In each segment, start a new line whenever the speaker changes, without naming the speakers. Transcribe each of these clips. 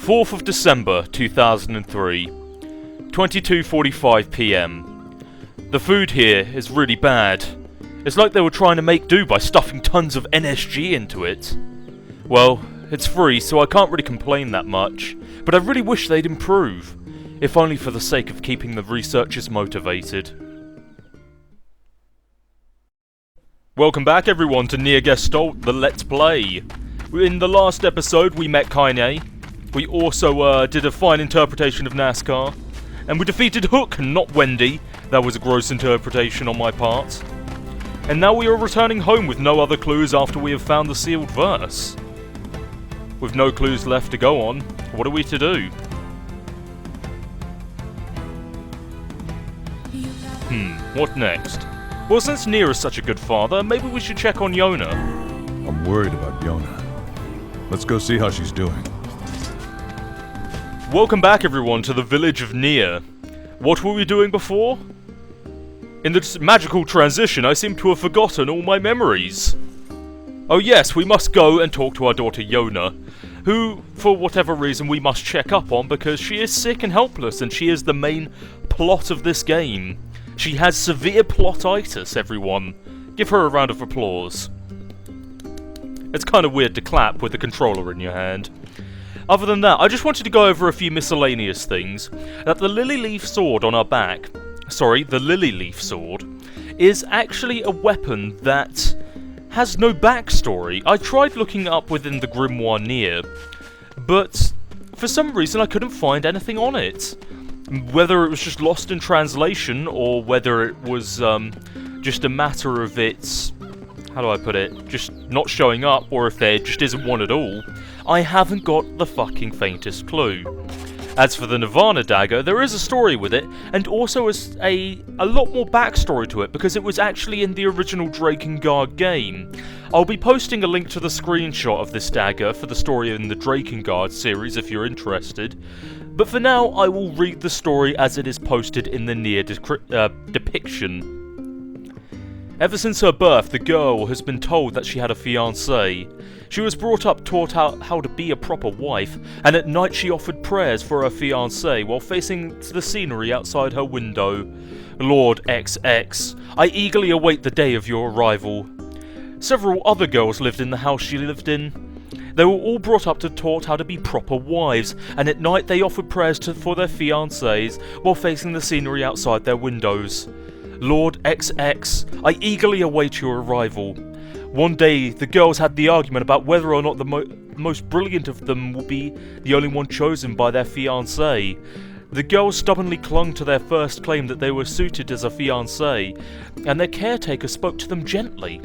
4th of December 2003, 22:45 PM. The food here is really bad. It's like they were trying to make do by stuffing tons of NSG into it. Well, it's free, so I can't really complain that much, but I really wish they'd improve, if only for the sake of keeping the researchers motivated. Welcome back everyone to Nier Gestalt, the Let's Play. In the last episode we met Kaine. We also did a fine interpretation of NASCAR. And we defeated Hook, not Wendy. That was a gross interpretation on my part. And now we are returning home with no other clues after we have found the sealed verse. With no clues left to go on, what are we to do? What next? Well, since Nier is such a good father, maybe we should check on Yona.
I'm worried about Yona. Let's go see how she's doing.
Welcome back everyone to the village of Nier. What were we doing before? In this magical transition, I seem to have forgotten all my memories. Oh yes, we must go and talk to our daughter Yona, who, for whatever reason, we must check up on because she is sick and helpless and she is the main plot of this game. She has severe plotitis, everyone. Give her a round of applause. It's kind of weird to clap with the controller in your hand. Other than that, I just wanted to go over a few miscellaneous things. That the lily leaf sword on our back, the lily leaf sword, is actually a weapon that has no backstory. I tried looking up within the Grimoire Nier, but for some reason I couldn't find anything on it. Whether it was just lost in translation, or whether it was just a matter of its, how do I put it, just not showing up, or if there just isn't one at all, I haven't got the fucking faintest clue. As for the Nirvana dagger, there is a story with it, and also a lot more backstory to it, because it was actually in the original Drakengard game. I'll be posting a link to the screenshot of this dagger for the story in the Drakengard series if you're interested. But for now, I will read the story as it is posted in the Nier depiction. Ever since her birth, the girl has been told that she had a fiancé. She was brought up taught how to be a proper wife, and at night she offered prayers for her fiancé while facing the scenery outside her window. Lord XX, I eagerly await the day of your arrival. Several other girls lived in the house she lived in. They were all brought up to taught how to be proper wives, and at night they offered prayers for their fiancés while facing the scenery outside their windows. Lord XX, I eagerly await your arrival. One day, the girls had the argument about whether or not the most brilliant of them will be the only one chosen by their fiancé. The girls stubbornly clung to their first claim that they were suited as a fiancé, and their caretaker spoke to them gently.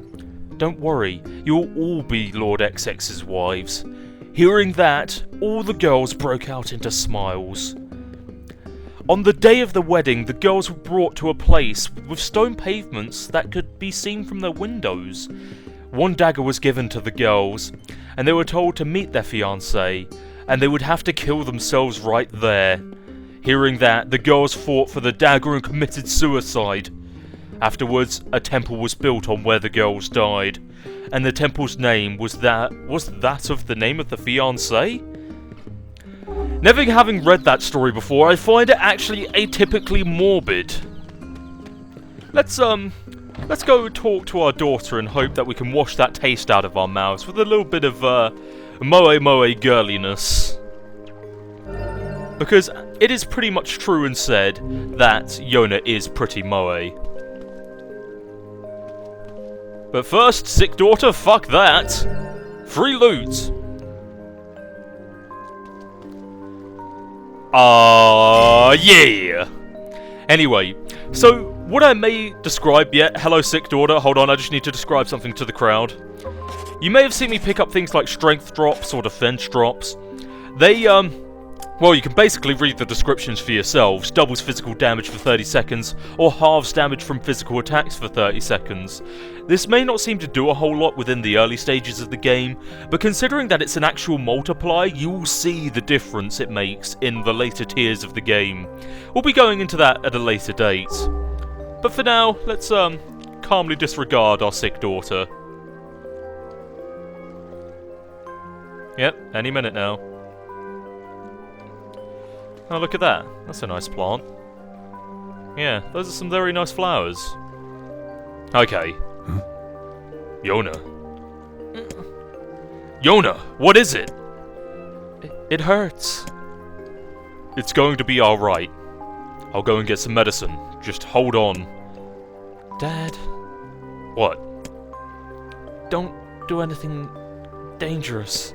Don't worry, you will all be Lord XX's wives. Hearing that, all the girls broke out into smiles. On the day of the wedding, the girls were brought to a place with stone pavements that could be seen from their windows. One dagger was given to the girls, and they were told to meet their fiancé, and they would have to kill themselves right there. Hearing that, the girls fought for the dagger and committed suicide. Afterwards, a temple was built on where the girls died, and the temple's name was that of the name of the fiancé? Never having read that story before, I find it actually atypically morbid. Let's go talk to our daughter and hope that we can wash that taste out of our mouths with a little bit of moe girliness. Because it is pretty much true and said that Yona is pretty moe. But first, sick daughter, fuck that. Free loot. Yeah! Anyway, so what I may describe yet, hello sick daughter, hold on, I just need to describe something to the crowd. You may have seen me pick up things like strength drops or defense drops. They, well, you can basically read the descriptions for yourselves. Doubles physical damage for 30 seconds, or halves damage from physical attacks for 30 seconds. This may not seem to do a whole lot within the early stages of the game, but considering that it's an actual multiplier, you will see the difference it makes in the later tiers of the game. We'll be going into that at a later date. But for now, let's calmly disregard our sick daughter. Yep, any minute now. Oh, look at that. That's a nice plant. Yeah, those are some very nice flowers. Okay.
Huh?
Yona. Yona, what is it? It hurts. It's going to be alright. I'll go and get some medicine. Just hold on. Dad. What? Don't do anything dangerous.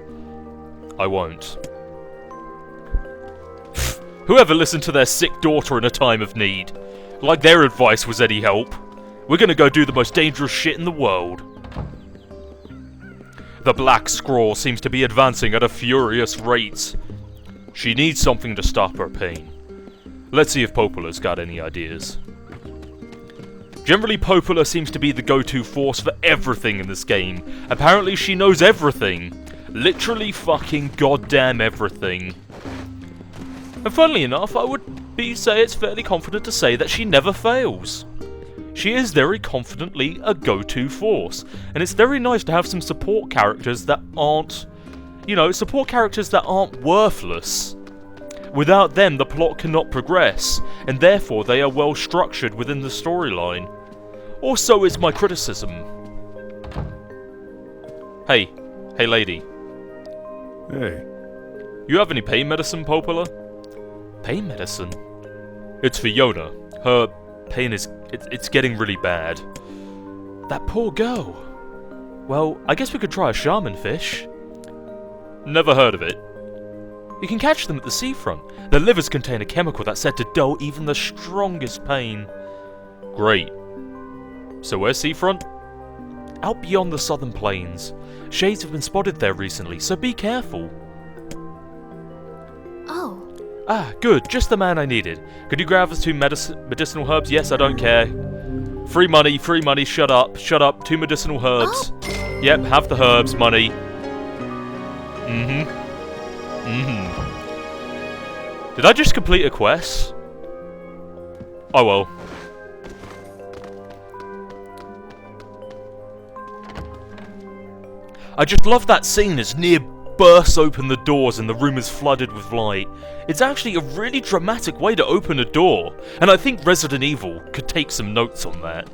I won't. Whoever listened to their sick daughter in a time of need? Like their advice was any help. We're gonna go do the most dangerous shit in the world. The Black Scrawl seems to be advancing at a furious rate. She needs something to stop her pain. Let's see if Popola's got any ideas. Generally, Popola seems to be the go-to force for everything in this game. Apparently, she knows everything. Literally fucking goddamn everything. And funnily enough, I would say it's fairly confident to say that she never fails. She is very confidently a go-to force. And it's very nice to have some support characters that aren't, support characters that aren't worthless. Without them, the plot cannot progress, and therefore they are well structured within the storyline. Or so is my criticism. Hey lady.
Hey.
You have any pain medicine, Popola? Pain medicine? It's for Yona. Her pain is... it's getting really bad. That poor girl. Well, I guess we could try a shaman fish. Never heard of it. You can catch them at the seafront. Their livers contain a chemical that's said to dull even the strongest pain. Great. So where's seafront? Out beyond the southern plains. Shades have been spotted there recently, so be careful.
Oh.
Ah, good. Just the man I needed. Could you grab us 2 medicinal herbs? Yes, I don't care. Free money, shut up, 2 medicinal herbs.
Oh.
Yep, have the herbs, money. Did I just complete a quest? Oh well. I just love that scene as Nier bursts open the doors and the room is flooded with light. It's actually a really dramatic way to open a door, and I think Resident Evil could take some notes on that.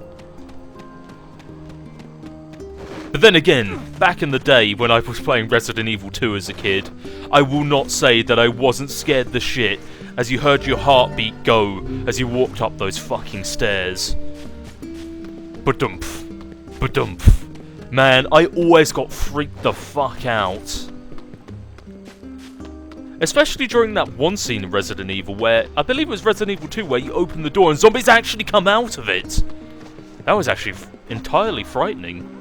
But then again, back in the day when I was playing Resident Evil 2 as a kid, I will not say that I wasn't scared the shit as you heard your heartbeat go as you walked up those fucking stairs. Ba-dumph. Ba-dumph. Man, I always got freaked the fuck out. Especially during that one scene in Resident Evil where, I believe it was Resident Evil 2, where you open the door and zombies actually come out of it. That was actually entirely frightening.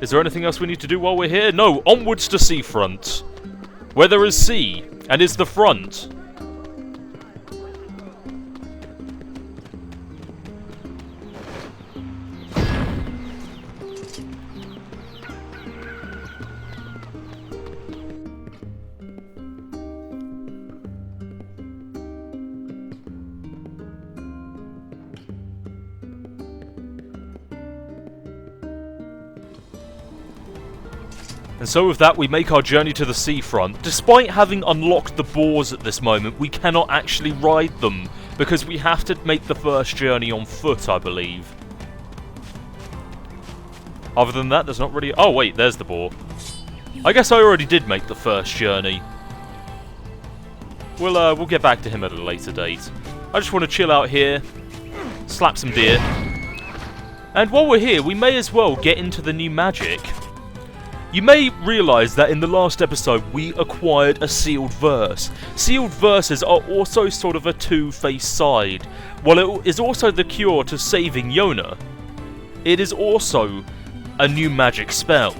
Is there anything else we need to do while we're here? No, onwards to seafront. Where there is sea, and is the front. And so with that, we make our journey to the seafront. Despite having unlocked the boars at this moment, we cannot actually ride them, because we have to make the first journey on foot, I believe. Other than that, there's not really... Oh wait, there's the boar. I guess I already did make the first journey. We'll get back to him at a later date. I just want to chill out here, slap some deer. And while we're here, we may as well get into the new magic. You may realise that in the last episode we acquired a sealed verse. Sealed verses are also sort of a two-faced side. While it is also the cure to saving Yona, it is also a new magic spell.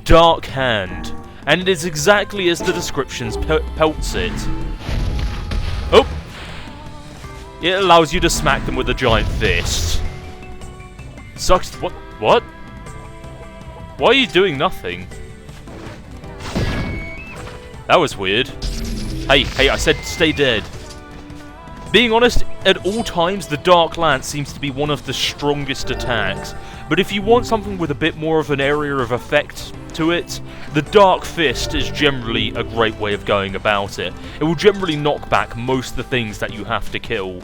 Dark Hand. And it is exactly as the descriptions pelts it. Oh! It allows you to smack them with a giant fist. Sucks... What? What? Why are you doing nothing? That was weird. Hey, I said stay dead. Being honest, at all times the Dark Lance seems to be one of the strongest attacks. But if you want something with a bit more of an area of effect to it, the Dark Fist is generally a great way of going about it. It will generally knock back most of the things that you have to kill.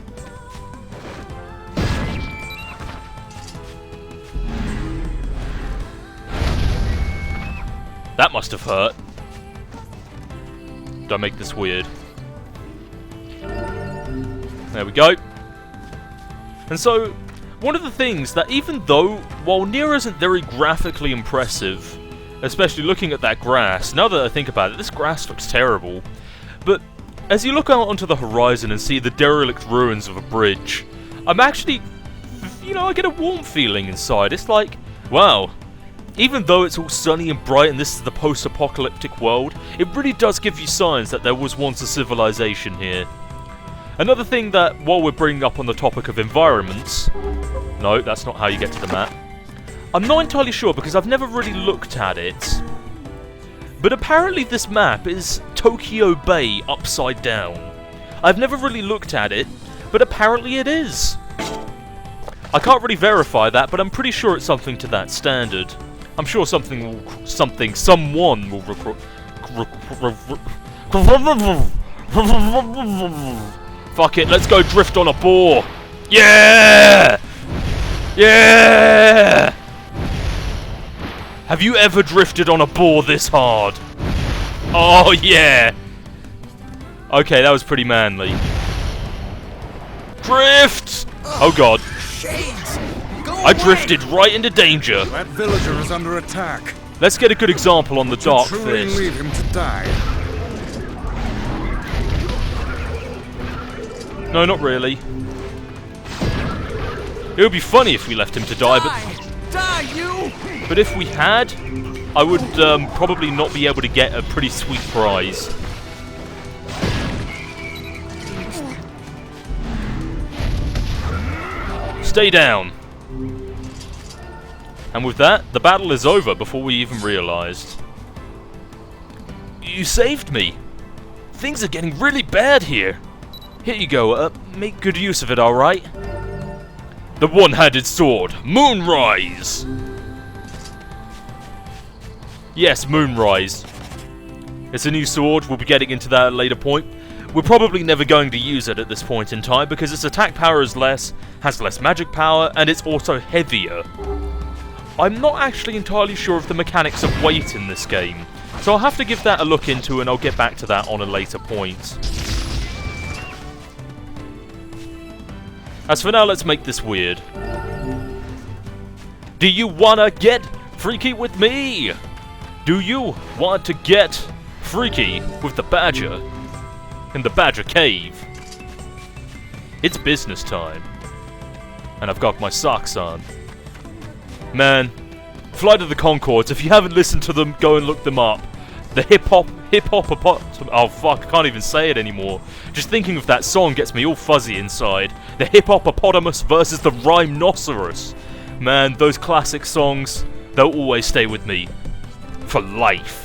That must have hurt. Don't make this weird. There we go. And so, one of the things that even though, while Nier isn't very graphically impressive, especially looking at that grass, now that I think about it, this grass looks terrible. But as you look out onto the horizon and see the derelict ruins of a bridge, I'm actually, I get a warm feeling inside. It's like, wow, even though it's all sunny and bright and this is the post-apocalyptic world, it really does give you signs that there was once a civilization here. Another thing that, while we're bringing up on the topic of environments... No, that's not how you get to the map. I'm not entirely sure because I've never really looked at it. But apparently this map is Tokyo Bay upside down. I've never really looked at it, but apparently it is. I can't really verify that, but I'm pretty sure it's something to that standard. I'm sure someone will Fuck it, let's go drift on a boar! Yeah! Yeah! Have you ever drifted on a boar this hard? Oh yeah! Okay, that was pretty manly. Drift! Oh god. I drifted right into danger.
That villager is under attack.
Let's get a good example on the Dark Fist.
Leave him to die.
No, not really. It would be funny if we left him to die, but if we had, I would probably not be able to get a pretty sweet prize. Stay down. And with that, the battle is over before we even realized. You saved me. Things are getting really bad here. Here you go, make good use of it, alright? The one-handed sword, Moonrise! Yes, Moonrise. It's a new sword, we'll be getting into that at a later point. We're probably never going to use it at this point in time because its attack power is less, has less magic power, and it's also heavier. I'm not actually entirely sure of the mechanics of weight in this game, so I'll have to give that a look into and I'll get back to that on a later point. As for now, let's make this weird. Do you wanna get freaky with me? Do you want to get freaky with the badger in the badger cave? It's business time. And I've got my socks on. Man, Flight of the Conchords, if you haven't listened to them, go and look them up. The hip-hop, oh fuck, I can't even say it anymore. Just thinking of that song gets me all fuzzy inside. The hippopotamus versus the rhinoceros. Man, those classic songs, they'll always stay with me. For life.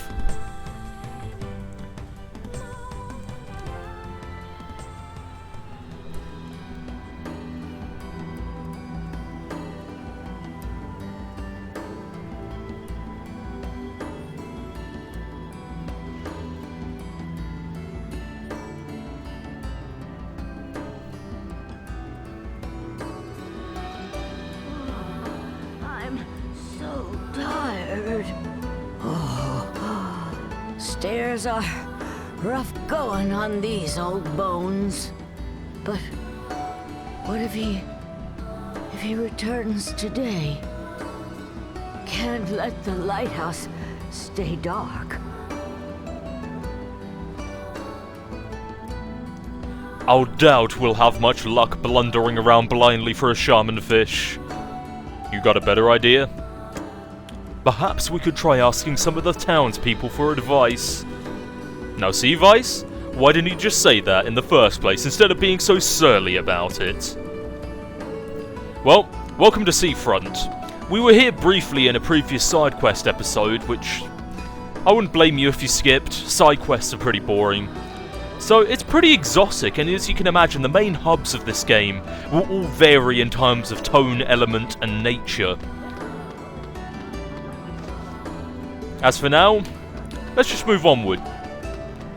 Stairs are rough going on these old bones. But what if he returns today? Can't let the lighthouse stay dark.
I'll doubt we'll have much luck blundering around blindly for a shaman fish. You got a better idea? Perhaps we could try asking some of the townspeople for advice. Now see, Vice? Why didn't you just say that in the first place instead of being so surly about it? Well, welcome to Seafront. We were here briefly in a previous side quest episode, which I wouldn't blame you if you skipped. Side quests are pretty boring. So it's pretty exotic, and as you can imagine, the main hubs of this game will all vary in terms of tone, element, and nature. As for now, let's just move onward.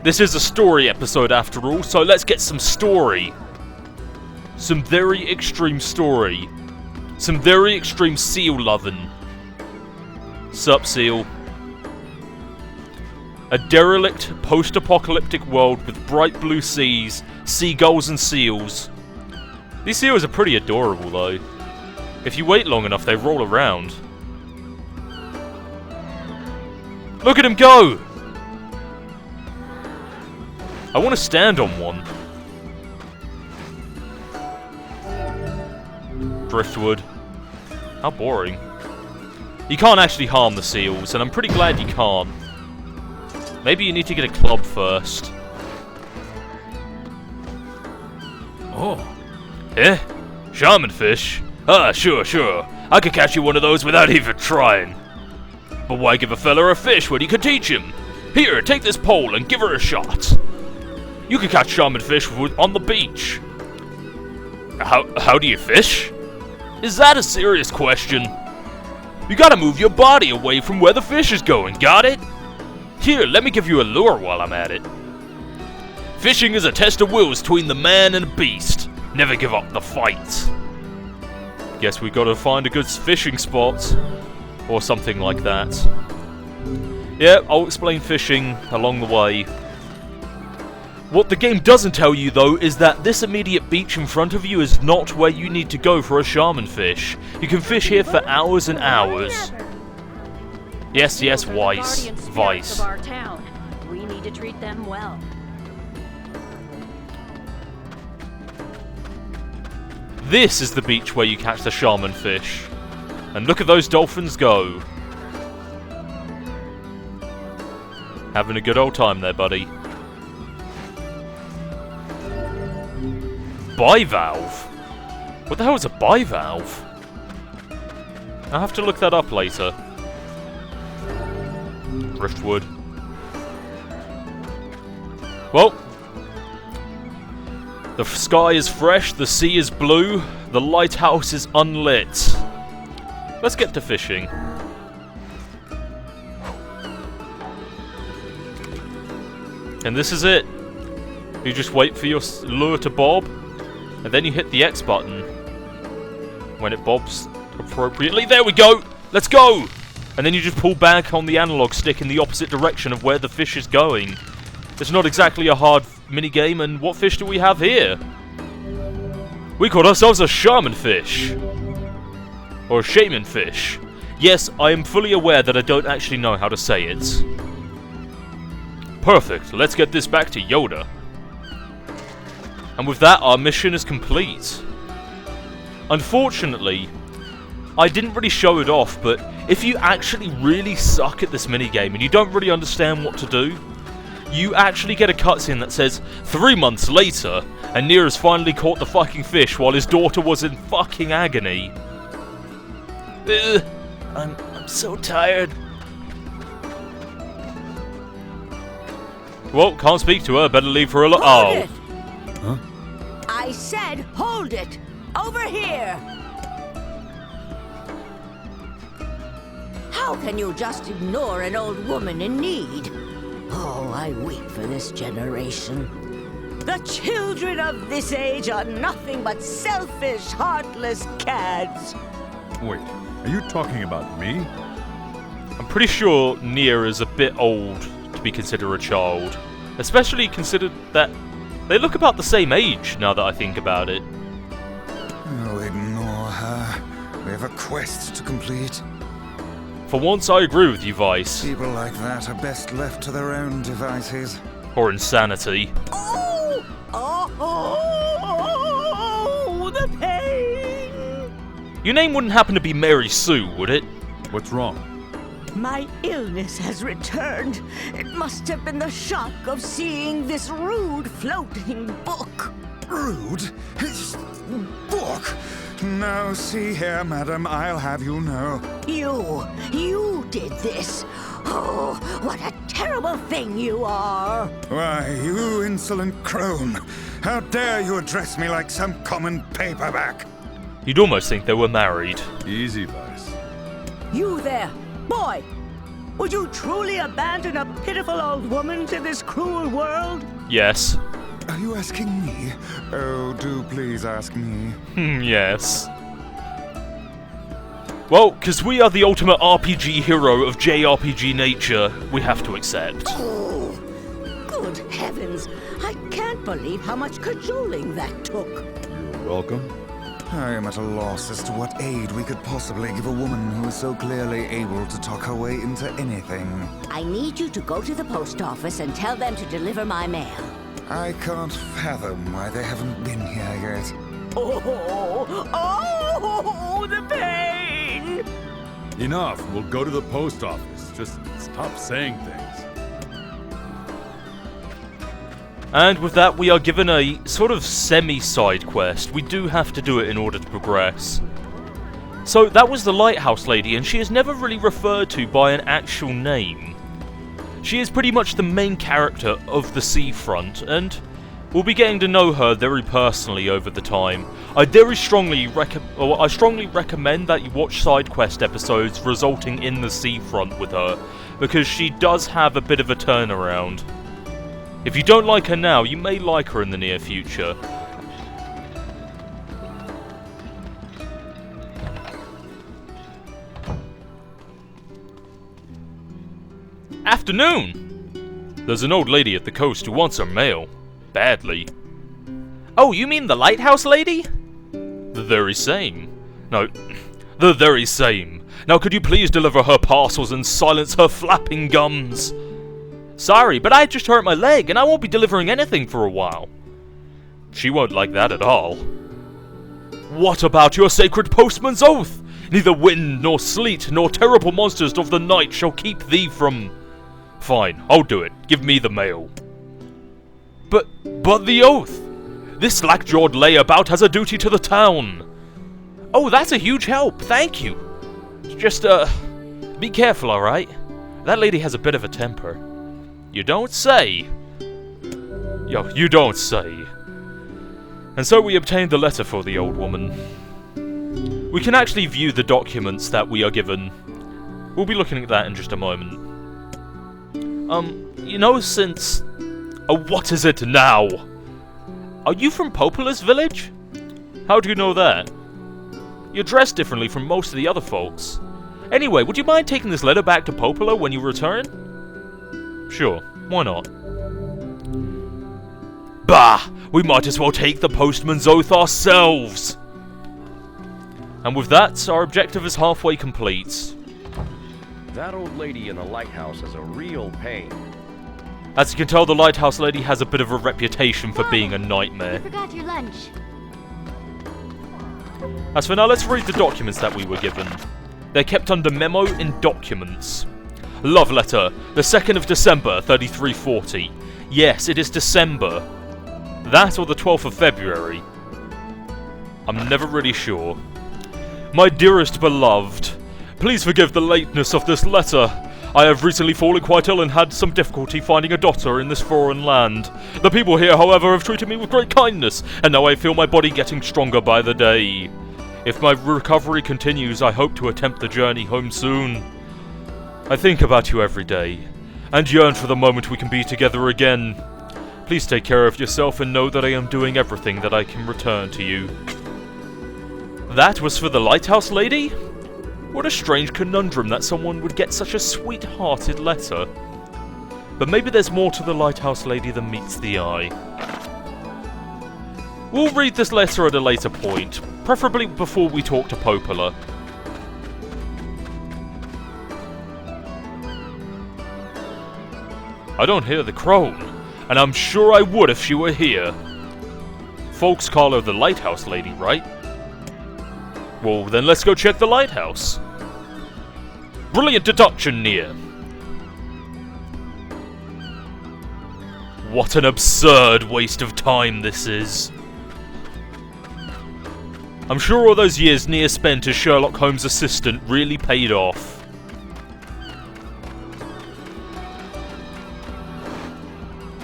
This is a story episode after all, so let's get some story. Some very extreme story. Some very extreme seal lovin'. Sup, seal? A derelict, post-apocalyptic world with bright blue seas, seagulls and seals. These seals are pretty adorable though. If you wait long enough, they roll around. Look at him go! I want to stand on one. Driftwood. How boring. You can't actually harm the seals, and I'm pretty glad you can't. Maybe you need to get a club first. Oh. Eh? Shaman fish? Ah, sure. I could catch you one of those without even trying. But why give a fella a fish when you could teach him? Here, take this pole and give her a shot. You can catch shaman fish on the beach. How do you fish? Is that a serious question? You gotta move your body away from where the fish is going, got it? Here, let me give you a lure while I'm at it. Fishing is a test of wills between the man and the beast. Never give up the fight. Guess we gotta find a good fishing spot. Or something like that. Yeah, I'll explain fishing along the way. What the game doesn't tell you though is that this immediate beach in front of you is not where you need to go for a shaman fish. You can fish here for hours and hours. Yes, Vice.
Of our town. We need to treat them well.
This is the beach where you catch the shaman fish. And look at those dolphins go. Having a good old time there, buddy. Bivalve? What the hell is a bivalve? I'll have to look that up later. Driftwood. Well, the sky is fresh, the sea is blue, the lighthouse is unlit. Let's get to fishing. And this is it. You just wait for your lure to bob, and then you hit the X button when it bobs appropriately. There we go! Let's go! And then you just pull back on the analog stick in the opposite direction of where the fish is going. It's not exactly a hard minigame, and what fish do we have here? We caught ourselves a shaman fish. Or a shaman fish. Yes, I am fully aware that I don't actually know how to say it. Perfect, let's get this back to Yoda. And with that, our mission is complete. Unfortunately, I didn't really show it off, but if you actually really suck at this minigame and you don't really understand what to do, you actually get a cutscene that says, 3 months later, and Nier has finally caught the fucking fish while his daughter was in fucking agony. I'm so tired. Well, can't speak to her, better leave her alone.
Hold
Oh.
it.
Huh?
I said hold it! Over here! How can you just ignore an old woman in need? Oh, I weep for this generation. The children of this age are nothing but selfish, heartless cads.
Wait, are you talking about me?
I'm pretty sure Nier is a bit old to be considered a child. Especially considered that they look about the same age, now that I think about it.
Oh, ignore her. We have a quest to complete.
For once, I agree with you, Vice.
People like that are best left to their own devices.
Or insanity.
Oh! Oh! The pain!
Your name wouldn't happen to be Mary Sue, would it?
What's wrong?
My illness has returned. It must have been the shock of seeing this rude floating book.
Rude? Book? No, see here, madam, I'll have you know.
You did this. Oh, what a terrible thing you are.
Why, you insolent crone. How dare you address me like some common paperback?
You'd almost think they were married.
Easy, Vice.
You there, boy. Would you truly abandon a pitiful old woman to this cruel world?
Yes.
Are you asking me? Oh, do please ask me.
Yes. Well, because we are the ultimate RPG hero of JRPG nature, we have to accept.
Oh, good heavens. I can't believe how much cajoling that took.
You're welcome.
I am at a loss as to what aid we could possibly give a woman who is so clearly able to talk her way into anything.
I need you to go to the post office and tell them to deliver my mail.
I can't fathom why they haven't been here yet.
Oh, the pain!
Enough. We'll go to the post office. Just stop saying things.
And with that, we are given a sort of semi-side quest. We do have to do it in order to progress. So, that was the lighthouse lady, and she is never really referred to by an actual name. She is pretty much the main character of the seafront, and we'll be getting to know her very personally over the time. I strongly recommend that you watch side quest episodes resulting in the seafront with her, because she does have a bit of a turnaround. If you don't like her now, you may like her in the near future. Afternoon! There's an old lady at the coast who wants her mail. Badly. Oh, you mean the lighthouse lady? The very same. No, the very same. Now could you please deliver her parcels and silence her flapping gums? Sorry, but I just hurt my leg and I won't be delivering anything for a while. She won't like that at all. What about your sacred postman's oath? Neither wind, nor sleet, nor terrible monsters of the night shall keep thee from... Fine, I'll do it. Give me the mail. But the oath! This slack-jawed layabout has a duty to the town. Oh, that's a huge help, thank you. Just, be careful, alright? That lady has a bit of a temper. You don't say. Yo, you don't say. And so we obtained the letter for the old woman. We can actually view the documents that we are given. We'll be looking at that in just a moment. You know, since... Oh, what is it now? Are you from Popola's village? How do you know that? You're dressed differently from most of the other folks. Anyway, would you mind taking this letter back to Popola when you return? Sure, why not? Bah! We might as well take the postman's oath ourselves! And with that, our objective is halfway complete.
That old lady in the lighthouse is a real pain.
As you can tell, the lighthouse lady has a bit of a reputation for being a
You
nightmare.
forgot your lunch.
As for now, let's read the documents that we were given. They're kept under Memo in Documents. Love letter, the 2nd of December, 3340. Yes, it is December. That or the 12th of February. I'm never really sure. My dearest beloved, please forgive the lateness of this letter. I have recently fallen quite ill and had some difficulty finding a doctor in this foreign land. The people here, however, have treated me with great kindness, and now I feel my body getting stronger by the day. If my recovery continues, I hope to attempt the journey home soon. I think about you every day, and yearn for the moment we can be together again. Please take care of yourself and know that I am doing everything that I can return to you. That was for the lighthouse lady? What a strange conundrum that someone would get such a sweet-hearted letter. But maybe there's more to the lighthouse lady than meets the eye. We'll read this letter at a later point, preferably before we talk to Popola. I don't hear the crone, and I'm sure I would if she were here. Folks call her the lighthouse lady, right? Well, then let's go check the lighthouse. Brilliant deduction, Nier. What an absurd waste of time this is. I'm sure all those years Nier spent as Sherlock Holmes' assistant really paid off.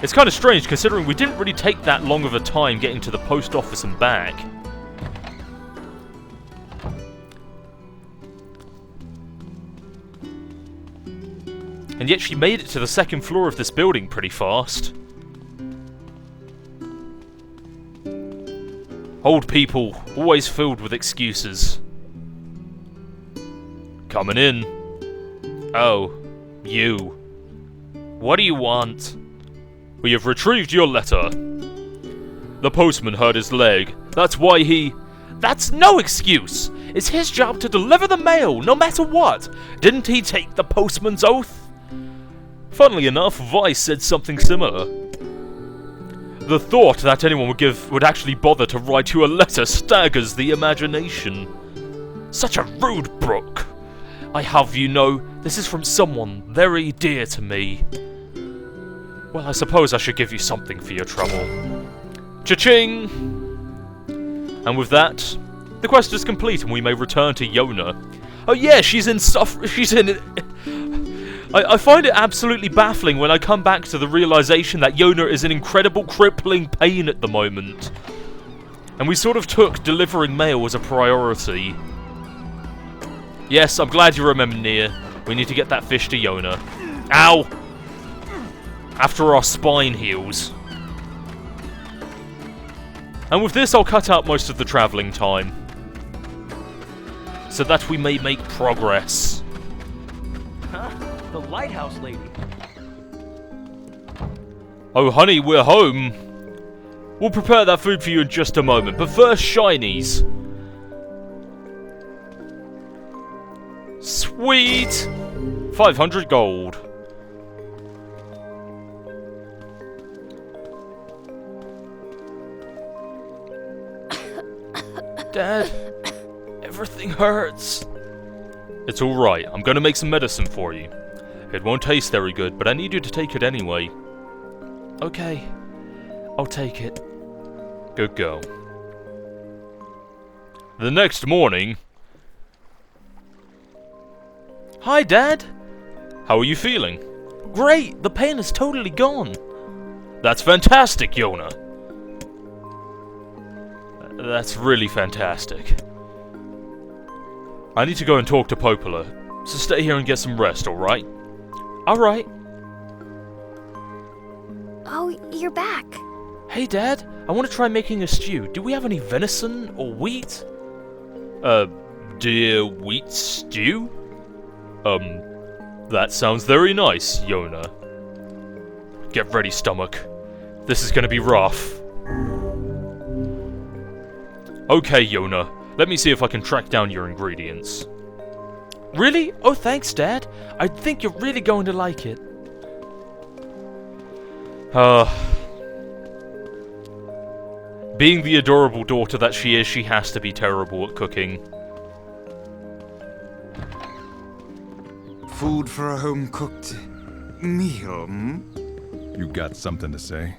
It's kind of strange considering we didn't really take that long of a time getting to the post office and back. And yet she made it to the second floor of this building pretty fast. Old people, always filled with excuses. Coming in. Oh, you. What do you want? We have retrieved your letter. The postman hurt his leg. That's why he... That's no excuse! It's his job to deliver the mail, no matter what! Didn't he take the postman's oath? Funnily enough, Vice said something similar. The thought that anyone would actually bother to write you a letter staggers the imagination. Such a rude brook. I have you know, this is from someone very dear to me. Well, I suppose I should give you something for your trouble. Cha-ching! And with that, the quest is complete and we may return to Yona. Oh yeah, she's in... I find it absolutely baffling when I come back to the realization that Yona is in incredible crippling pain at the moment. And we sort of took delivering mail as a priority. Yes, I'm glad you remember, Nier. We need to get that fish to Yona. Ow! After our spine heals. And with this, I'll cut out most of the travelling time. So that we may make progress.
Huh? The lighthouse lady.
Oh, honey, we're home. We'll prepare that food for you in just a moment. But first, shinies. Sweet! 500 gold. Dad, everything hurts. It's alright, I'm gonna make some medicine for you. It won't taste very good, but I need you to take it anyway. Okay, I'll take it. Good girl. The next morning... Hi, Dad! How are you feeling? Great, the pain is totally gone. That's fantastic, Yona. That's really fantastic. I need to go and talk to Popola, so stay here and get some rest, alright? Alright.
Oh, you're back.
Hey, Dad, I want to try making a stew. Do we have any venison or wheat? Dear wheat stew? That sounds very nice, Yona. Get ready, stomach. This is gonna be rough. Okay, Yona. Let me see if I can track down your ingredients. Really? Oh, thanks, Dad. I think you're really going to like it. Being the adorable daughter that she is, she has to be terrible at cooking.
Food for a home-cooked meal, hmm?
You got something to say?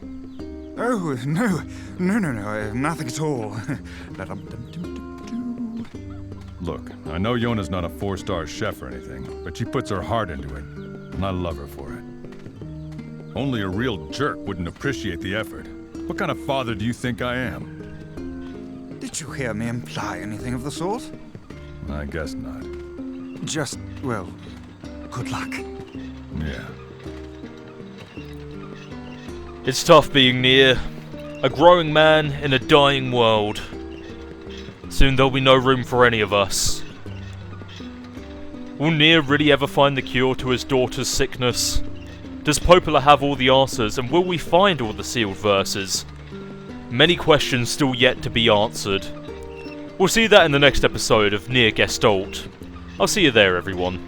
Oh, no, nothing at all.
Look, I know Yona's not a 4-star chef or anything, but she puts her heart into it, and I love her for it. Only a real jerk wouldn't appreciate the effort. What kind of father do you think I am?
Did you hear me imply anything of the sort?
I guess not.
Just, well, good luck.
Yeah.
It's tough being Nier. A growing man in a dying world. Soon there'll be no room for any of us. Will Nier really ever find the cure to his daughter's sickness? Does Popola have all the answers, and will we find all the sealed verses? Many questions still yet to be answered. We'll see that in the next episode of Nier Gestalt. I'll see you there, everyone.